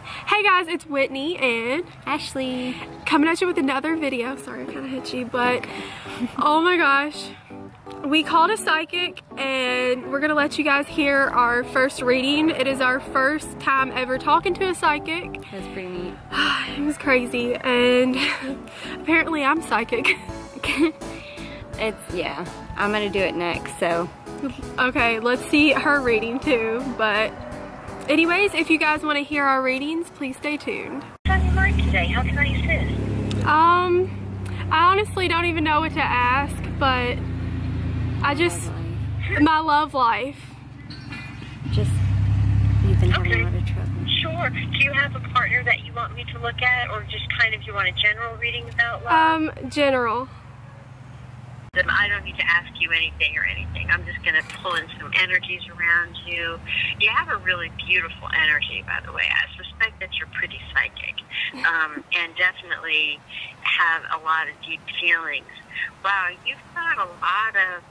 Hey guys, it's Whitney and Ashley coming at you with another video. Sorry, I kind of hit you, but oh my gosh. We called a psychic and we're gonna let you guys hear our first reading. It is our first time ever talking to a psychic. That's pretty neat. It was crazy, and apparently I'm psychic. Yeah, I'm gonna do it next, so. Okay, let's see her reading too, but anyways, if you guys want to hear our readings, please stay tuned. What's on your mind today? How can I assist? I honestly don't even know what to ask, but my love life. Just, you've been having a lot of trouble. Sure. Do you have a partner that you want me to look at, or just kind of you want a general reading about love? General. Then I don't need to ask you anything. I'm just going to pull in some energies around you. You have a really beautiful energy, by the way. I suspect that you're pretty psychic, and definitely have a lot of deep feelings. Wow, you've got a lot of,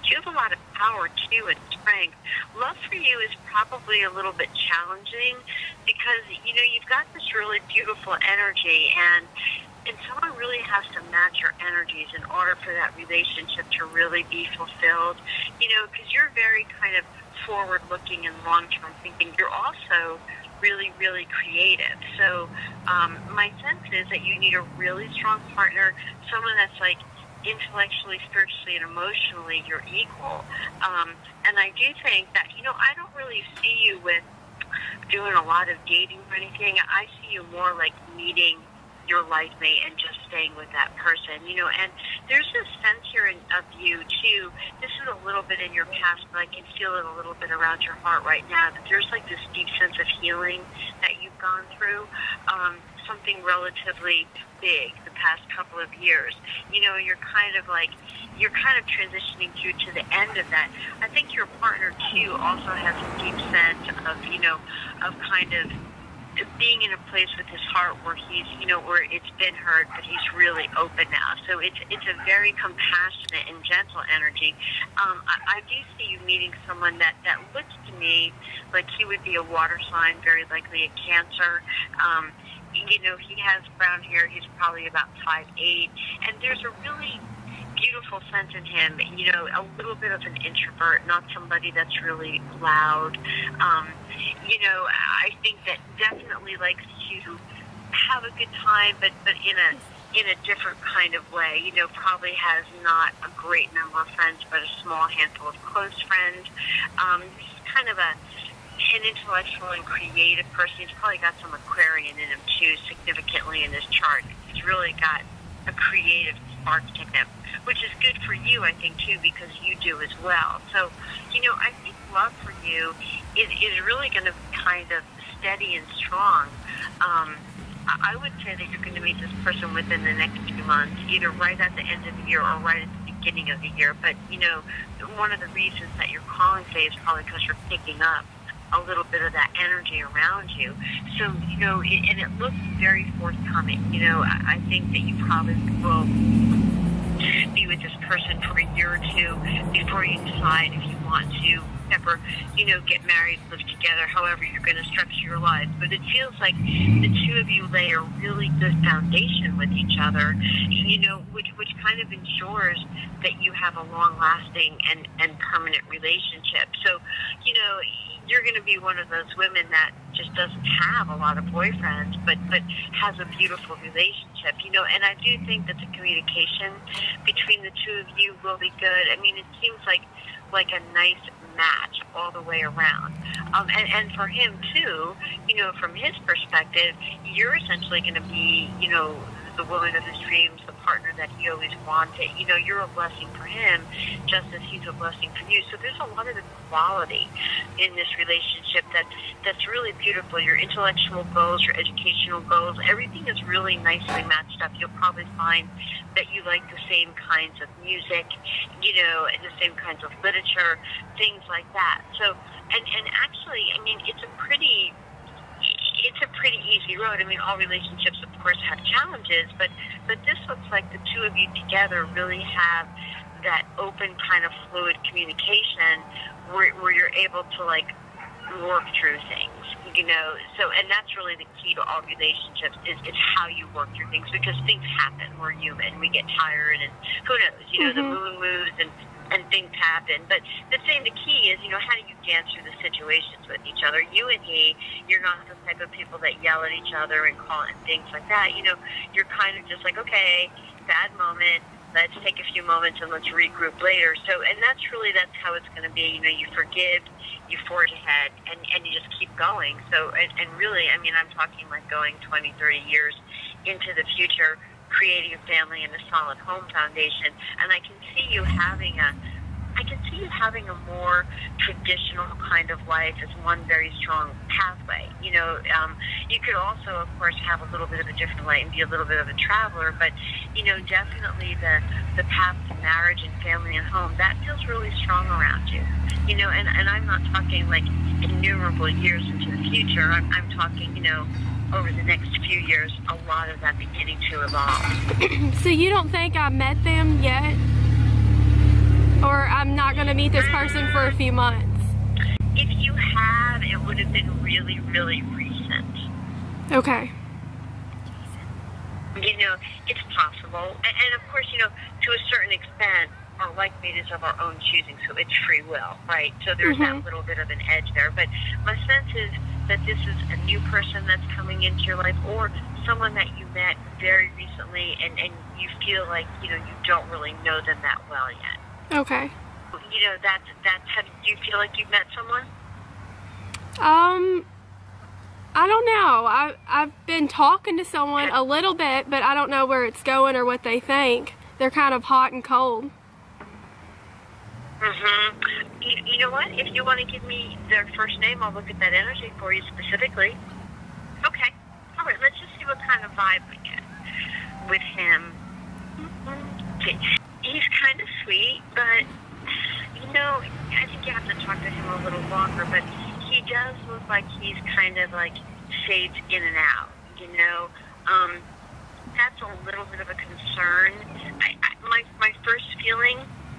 you have a lot of power too and strength. Love for you is probably a little bit challenging because, you know, you've got this really beautiful energy, and someone really has to match your energies in order for that relationship to really be fulfilled. You know, because you're very kind of forward-looking and long-term thinking. You're also really, really creative. So my sense is that you need a really strong partner, someone that's like intellectually, spiritually, and emotionally you're equal. And I do think that, you know, I don't really see you with doing a lot of dating or anything. I see you more like meeting your life mate and just staying with that person, you know. And there's this sense here of you too. This is a little bit in your past, but I can feel it a little bit around your heart right now, that there's like this deep sense of healing that you've gone through, something relatively big the past couple of years. You know, you're kind of transitioning through to the end of that. I think your partner too also has a deep sense of, you know, of kind of being in a place with his heart where he's, you know, where it's been hurt, but he's really open now. So it's a very compassionate and gentle energy. I do see you meeting someone that looks to me like he would be a water sign, very likely a Cancer. You know, he has brown hair. He's probably about 5'8", and there's a really beautiful sense in him, you know, a little bit of an introvert, not somebody that's really loud. You know, I think that definitely likes to have a good time, but in a different kind of way. You know, probably has not a great number of friends, but a small handful of close friends. He's kind of an intellectual and creative person. He's probably got some Aquarian in him too, significantly in his chart. He's really got a creative spark to him, which is good for you, I think, too, because you do as well. So, you know, I think love for you is really going to be kind of steady and strong. I would say that you're going to meet this person within the next few months, either right at the end of the year or right at the beginning of the year. But, you know, one of the reasons that you're calling today is probably because you're picking up a little bit of that energy around you. So, you know, and it looks very forthcoming. You know, I think that you probably will be with this person for a year or two before you decide if you want to ever, you know, get married, live together, however you're going to structure your lives. But it feels like the two of you lay a really good foundation with each other, you know, which kind of ensures that you have a long-lasting and permanent relationship. So, you know, you're going to be one of those women that just doesn't have a lot of boyfriends, but has a beautiful relationship, you know. And I do think that the communication between the two of you will be good. I mean, it seems like a nice match all the way around. And for him too, you know, from his perspective, you're essentially going to be, you know, the woman of his dreams, the partner that he always wanted. You know, you're a blessing for him, just as he's a blessing for you. So there's a lot of equality in this relationship that's really beautiful. Your intellectual goals, your educational goals, everything is really nicely matched up. You'll probably find that you like the same kinds of music, you know, and the same kinds of literature, things like that. So, and actually, I mean, it's a pretty easy road. I mean, all relationships, of course, have challenges, but this looks like the two of you together really have that open kind of fluid communication where you're able to, like, work through things, You know, so, and that's really the key to all relationships is how you work through things, because things happen. We're human. We get tired, and who knows, you know, the moon moves and things happen. But the key is, you know, how do you dance through the situations with each other? You and he, you're not the type of people that yell at each other and call it things like that. You know, you're kind of just like, okay, bad moment. Let's take a few moments and let's regroup later. So, and that's how it's going to be. You know, you forgive, you forge ahead, and you just keep going. So, and really, I mean, I'm talking like going 20, 30 years into the future, creating a family and a solid home foundation. And I can see you having a more traditional kind of life as one very strong pathway. You know, you could also, of course, have a little bit of a different life and be a little bit of a traveler, but, you know, definitely the path to marriage and family and home, that feels really strong around you. You know, and I'm not talking like innumerable years into the future. I'm talking, you know, over the next few years, a lot of that beginning to evolve. So you don't think I met them yet? Or I'm not going to meet this person for a few months? If you have, it would have been really, really recent. Okay. You know, it's possible. And of course, you know, to a certain extent, our like mate is of our own choosing, so it's free will, right? So there's that little bit of an edge there. But my sense is that this is a new person that's coming into your life, or someone that you met very recently, and you feel like, you know, you don't really know them that well yet. Okay. You know, that's how, do you feel like you've met someone? I don't know. I've been talking to someone a little bit, but I don't know where it's going or what they think. They're kind of hot and cold. You know what? If you want to give me their first name, I'll look at that energy for you specifically. Okay. All right. Let's just see what kind of vibe we get with him. Okay. He's kind of sweet, but, you know, I think you have to talk to him a little longer, but he does look like he's kind of like fades in and out, you know. That's a little bit of a concern. My first feeling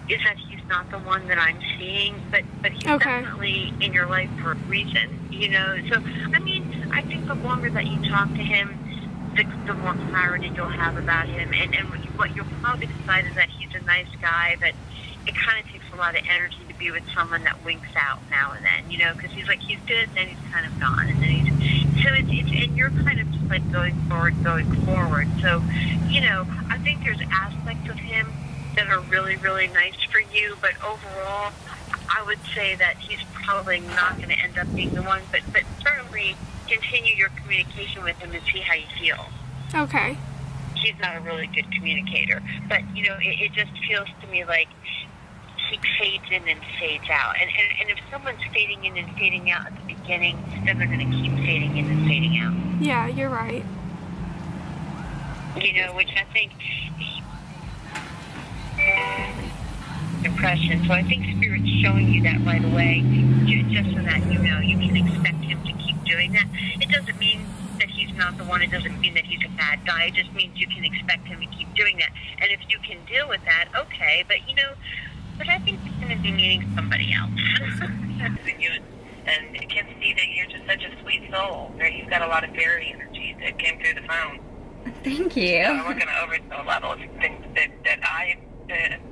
is that he's not the one that I'm seeing, but he's definitely in your life for a reason, you know. So, I mean, I think the longer that you talk to him, the more clarity you'll have about him, and what you'll probably decide is that he's a nice guy, but it kind of takes a lot of energy to be with someone that winks out now and then, you know, because he's good, then he's kind of gone, and then and you're kind of just like going forward. So, you know, I think there's aspects of him that are really, really nice for you, but overall, I would say that he's probably not going to end up being the one, but certainly continue your communication with him and see how you feel. Okay. He's not a really good communicator, but, you know, it just feels to me like he fades in and fades out. And if someone's fading in and fading out at the beginning, then they're going to keep fading in and fading out. Yeah, you're right. You know, which I think impression. So I think Spirit's showing you that right away, just so that you know you can expect him to keep doing that. It doesn't mean that he's not the one. It doesn't mean that he's a bad guy. It just means you can expect him to keep doing that. And if you can deal with that, okay. But, you know, I think he's going to be meeting somebody else. And I can see that you're just such a sweet soul. You've got a lot of fairy energy that came through the phone. Thank you. We're going to oversoul levels that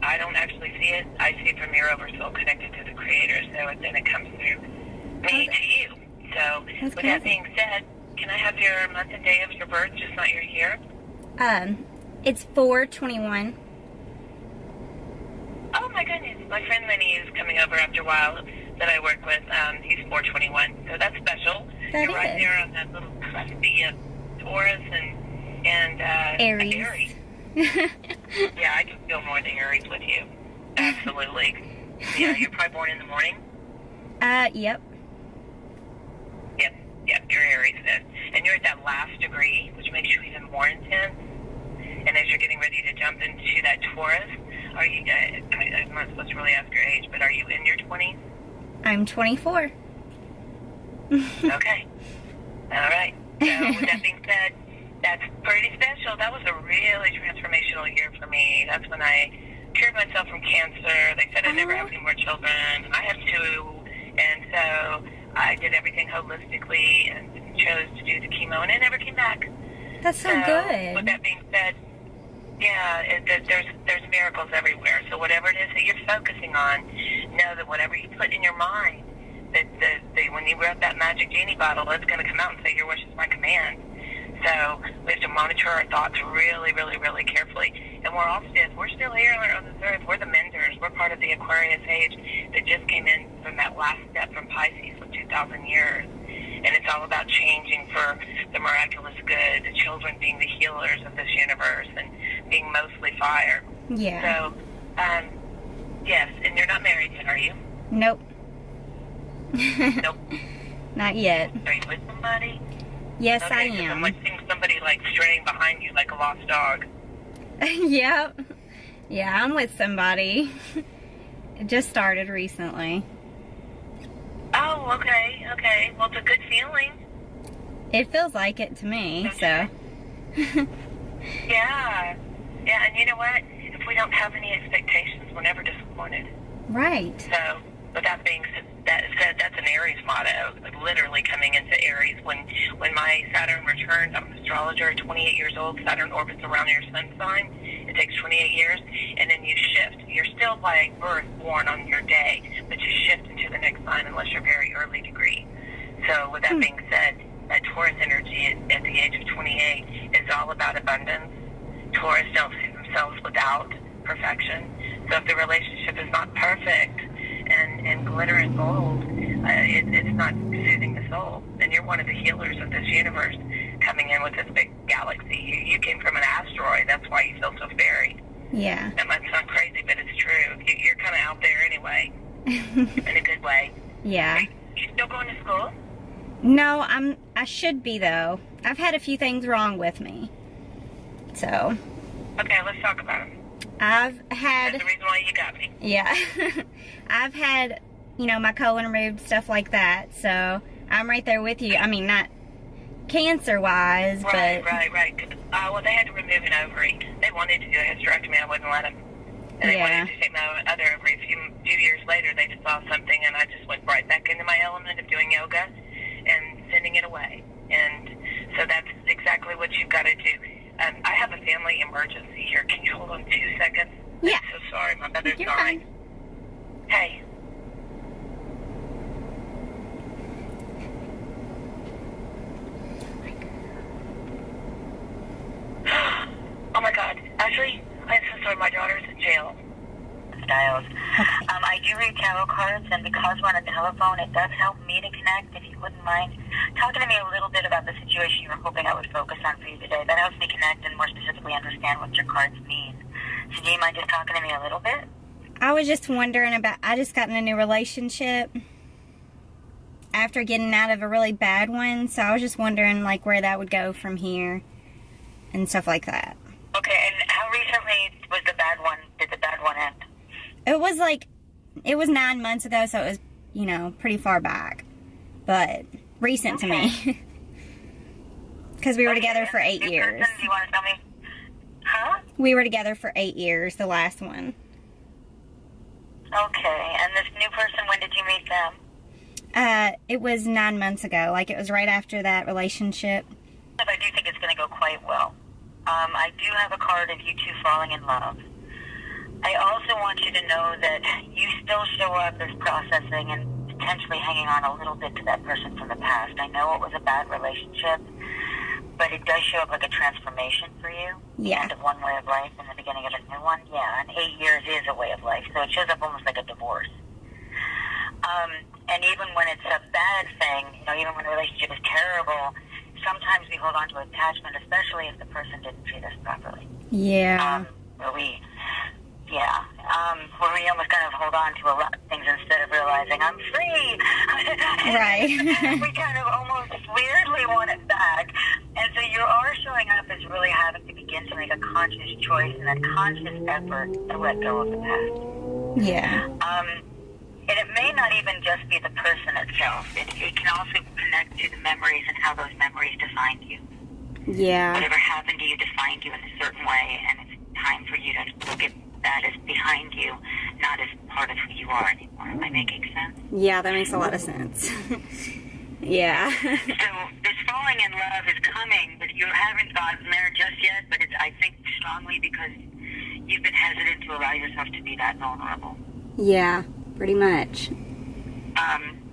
I don't actually see it. I see it from your oversoul connected to the Creator. So then it comes through me to you. So with that being said, can I have your month and day of your birth, just not your year? It's 4/21. Oh my goodness. My friend Lenny is coming over after a while that I work with. He's 4/21. So that's special. You're right there on that little crispy Taurus and Aries. Yeah, I can feel more the Aries with you. Absolutely. Yeah, you're probably born in the morning? Yep. Yep, you're Aries then. And you're at that last degree, which makes you even more intense. And as you're getting ready to jump into that Taurus, are you, I'm not supposed to really ask your age, but are you in your 20s? I'm 24. Okay. All right. So with that being said, that's pretty special. That was a really transformational year for me. That's when I cured myself from cancer. They said I'd never have any more children. I have 2. And so I did everything holistically and chose to do the chemo, and it never came back. That's so good. With that being said, yeah, there's miracles everywhere. So whatever it is that you're focusing on, know that whatever you put in your mind, that when you grab that magic genie bottle, it's going to come out and say, your wish is my command. So we have to monitor our thoughts really, really, really carefully. And we're still here on this earth. We're the menders. We're part of the Aquarius age that just came in from that last step from Pisces with 2,000 years. And it's all about changing for the miraculous good, the children being the healers of this universe and being mostly fire. Yeah. So, yes, and you're not married yet, are you? Nope. Nope. Not yet. Are you with somebody? Yes, okay, I am. I'm seeing somebody like straying behind you like a lost dog. Yep. Yeah, I'm with somebody. It just started recently. Oh, okay, okay. Well, it's a good feeling. It feels like it to me, so. Yeah. Yeah, and you know what? If we don't have any expectations, we're never disappointed. Right. So, but that being said, that's an Aries motto, literally coming into Aries. When my Saturn returned, I'm an astrologer at 28 years old. Saturn orbits around your sun sign. It takes 28 years, and then you shift. You're still by birth born on your day, but you shift into the next sign unless you're very early degree. So with that being said, that Taurus energy at the age of 28 is all about abundance. Taurus don't see themselves without perfection. So if the relationship is not perfect and glitter and gold, it's not soothing the soul. And you're one of the healers of this universe coming in with this big galaxy. You came from an asteroid. That's why you feel so fairy. Yeah. That might sound crazy, but it's true. You're kind of out there anyway, in a good way. Yeah. Are you still going to school? No, I should be, though. I've had a few things wrong with me. So. Okay, let's talk about them. I've had... That's the reason why you got me. Yeah. I've had, you know, my colon removed, stuff like that. So, I'm right there with you. I mean, not cancer-wise, but... Right. Well, they had to remove an ovary. They wanted to do a hysterectomy. I wouldn't let them. And they wanted to take my other ovary. A few years later, they just saw something, and I just went right back into my element of doing yoga and sending it away. And so that's exactly what you've got to do. I have a family emergency here. Can you hold on 2 seconds? Yeah. I'm so sorry. My mother's You're dying. fine. Hey. Oh my God. Ashley, I'm so sorry. My daughter's in jail. Styles. I do read tarot cards, and because we're on a telephone, it does help me to connect. If you wouldn't mind talking to me a little bit about the situation you were hoping I would focus on for you today, that helps me connect and more specifically understand what your cards mean. So do you mind just talking to me a little bit? I was just wondering about, I just got in a new relationship after getting out of a really bad one, so I was just wondering, like, where that would go from here and stuff like that. Okay, and how recently was the bad one, did the bad one end? It was 9 months ago, so it was, you know, pretty far back. But recent to me. Because we were together for 8 years. Do you want to tell me? Huh? We were together for 8 years, the last one. Okay, and this new person, when did you meet them? It was 9 months ago. Like, it was right after that relationship. I do think it's going to go quite well. I do have a card of you two falling in love. I also want you to know that you still show up as processing and potentially hanging on a little bit to that person from the past. I know it was a bad relationship, but it does show up like a transformation for you. Yeah. The end of one way of life and the beginning of a new one. Yeah, and 8 years is a way of life, so it shows up almost like a divorce. And even when it's a bad thing, you know, even when a relationship is terrible, sometimes we hold on to attachment, especially if the person didn't treat us properly. Yeah. Where we almost kind of hold on to a lot of things instead of realizing I'm free. Right. We kind of almost weirdly want it back. And so you are showing up as really having to begin to make a conscious choice and a conscious effort to let go of the past. Yeah. And it may not even just be the person itself. It can also connect to the memories and how those memories defined you. Yeah. Whatever happened to you defined you in a certain way, and it's time for you to look at that as behind you, not not as part of who you are anymore. Am I making sense? Yeah, that makes a lot of sense. Yeah. So this falling in love is coming, but you haven't gotten there just yet, but it's, I think, strongly because you've been hesitant to allow yourself to be that vulnerable. Yeah, pretty much.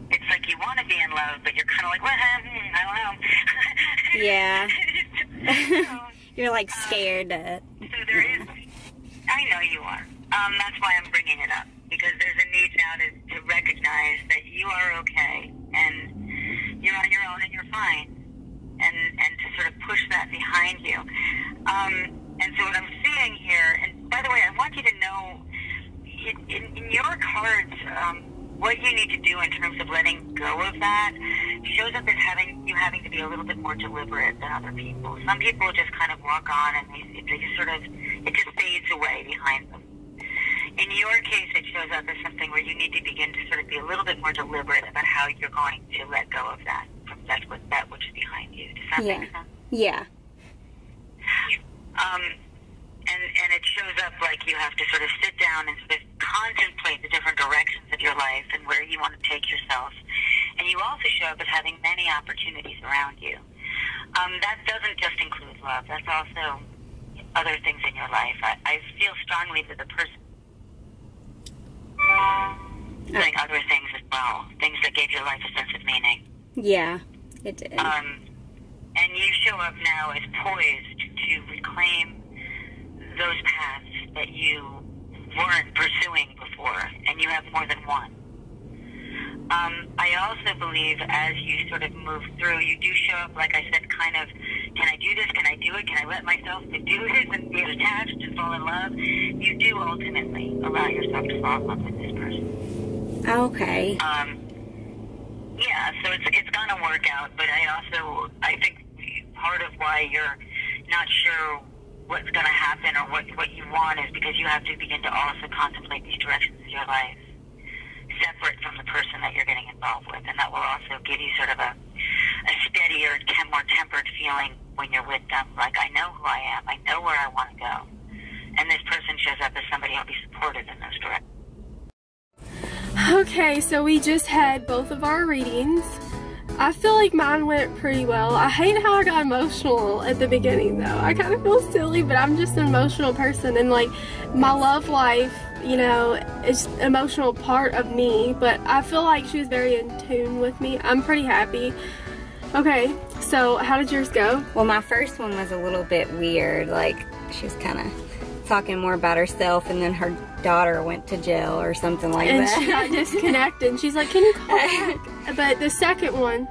It's like you want to be in love, but you're kind of like, what? I don't know. Yeah. So, You're like scared. So there is, I know you are. That's why I'm bringing it up, because there's a need now to recognize that you are okay, and you're on your own, and you're fine, and to sort of push that behind you. And so what I'm seeing here, and by the way, I want you to know, in your cards, what you need to do in terms of letting go of that shows up as having to be a little bit more deliberate than other people. Some people just kind of walk on and they just sort of, it just fades away behind them. In your case, it shows up as something where you need to begin to sort of be a little bit more deliberate about how you're going to let go of that, from that which is behind you. Does that make sense? Yeah. And it shows up like you have to sort of sit down and sort of contemplate the different directions of your life and where you want to take yourself. And you also show up as having many opportunities around you. That doesn't just include love. That's also other things in your life. I feel strongly that the person doing other things as well, things that gave your life a sense of meaning. Yeah, it did. And you show up now as poised to reclaim those paths that you weren't pursuing before, and you have more than one. I also believe as you sort of move through, you do show up, like I said, kind of, can I do this? Can I do it? Can I let myself to do this and get attached and fall in love? You do ultimately allow yourself to fall in love with this person. Okay. Yeah, so it's going to work out, but I think part of why you're not sure what's going to happen or what you want is because you have to begin to also contemplate these directions of your life separate from the person that you're getting involved with, and that will also give you sort of a steadier, more tempered feeling when you're with them, like, I know who I am, I know where I want to go, and this person shows up as somebody who'll be supportive in those directions. Okay, so we just had both of our readings. I feel like mine went pretty well. I hate how I got emotional at the beginning though. I kind of feel silly, but I'm just an emotional person, and like my love life, you know, is an emotional part of me, but I feel like she was very in tune with me. I'm pretty happy. Okay, so how did yours go? Well, my first one was a little bit weird. Like, she was kind of talking more about herself, and then her daughter went to jail or something like that. And she got disconnected, and she's like, can you call back? But the second one,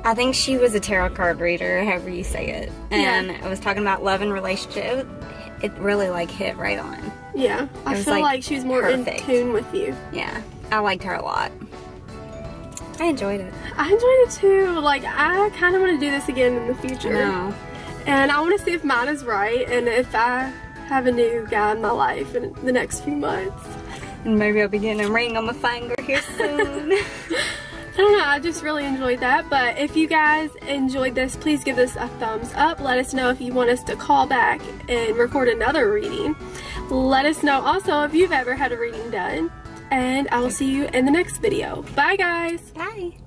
I think she was a tarot card reader, however you say it. And I was talking about love and relationship. It really like hit right on. Yeah, I feel like she was more perfect. In tune with you. Yeah, I liked her a lot. I enjoyed it. I enjoyed it too. Like, I kind of want to do this again in the future. No. And I want to see if mine is right, and if I have a new guy in my life in the next few months. And maybe I'll be getting a ring on my finger here soon. I don't know, I just really enjoyed that. But if you guys enjoyed this, please give us a thumbs up. Let us know if you want us to call back and record another reading. Let us know also if you've ever had a reading done. And I will see you in the next video. Bye guys! Bye!